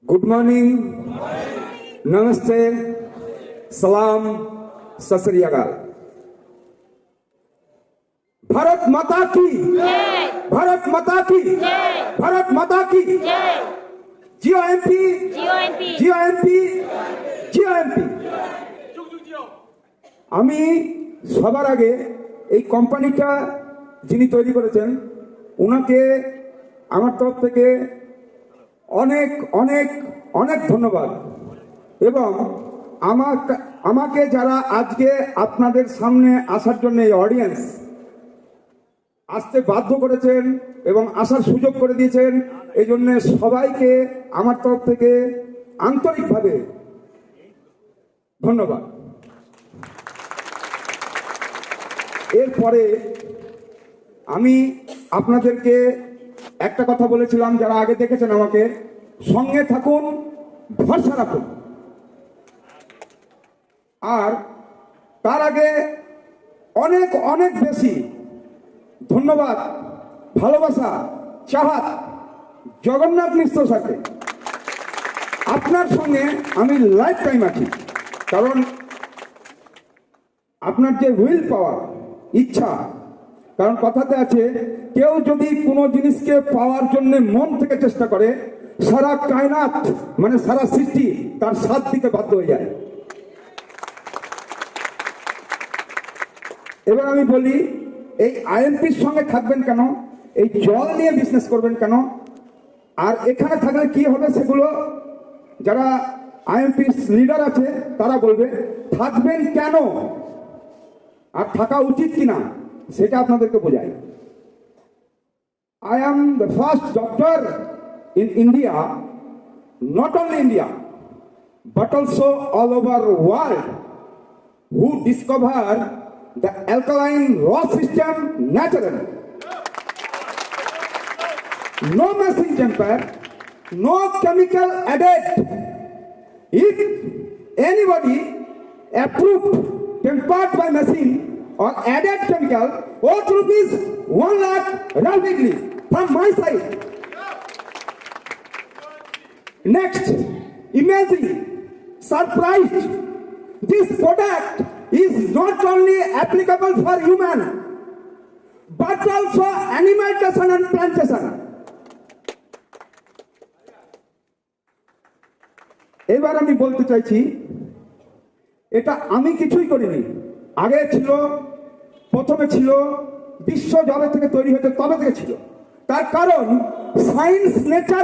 Good morning, नमस्ते, सलाम, सत श्री अकाल। भारत माता की, भारत माता की, भारत माता की। जियो एमपी, जियो एमपी, जियो एमपी। আমি সবার আগে এই কোম্পানিটা যিনি তৈরি করেছেন ওনাকে আমার তরফ থেকে অনেক অনেক অনেক ধন্যবাদ। এবং আমাকে যারা আজকে আপনাদের সামনে আসার জন্য এই অডিয়েন্স আসতে বাধ্য করেছেন এবং আসার সুযোগ করে দিয়েছেন, এই জন্য সবাইকে আমার তরফ থেকে আন্তরিকভাবে ধন্যবাদ। এরপরে আমি আপনাদেরকে একটা কথা বলেছিলাম, যারা আগে দেখেছেন আমাকে, সঙ্গে থাকুন, ভরসা রাখুন। আর তার আগে অনেক অনেক বেশি ধন্যবাদ, ভালোবাসা, চাহাত জগন্নাথ মিশ্র সাথে। আপনার সঙ্গে আমি লাইফ টাইম আছি, কারণ আপনার যে হুইল পাওয়ার, ইচ্ছা, কারণ কথাতে আছে কেউ যদি কোনো জিনিসকে পাওয়ার জন্য মন থেকে চেষ্টা করে সারা কায়নাত মানে সারা সৃষ্টি তার সাথ দিতে বাধ্য হয়ে যায়। এবার আমি বলি, এই আইএমপির সঙ্গে থাকবেন কেন, এই জল নিয়ে বিজনেস করবেন কেন, আর এখানে থাকলে কি হবে সেগুলো যারা আইএমপি লিডার আছে তারা বলবে। থাকবেন কেন আর থাকা উচিত কিনা সেটা আপনাদেরকে বোঝাই। I am the first doctor in India, not only India, but also all over the world, who discovered the alkaline raw system naturally. No machine temper, no chemical added. If anybody approved tempered by machine or added chemical, worth rupees 1 lakh rapidly from my side. Next, imagine, surprised, this product is not only applicable for human but also animaltation and plantation. এবার আমি বলতে চাইছি, এটা আমি কিছুই করিনি। আগে ছিল, প্রথমে ছিল, বিশ্ব যবে থেকে তৈরি হয়েছে তবে থেকে ছিল। তার কারণ সায়েন্স নেচার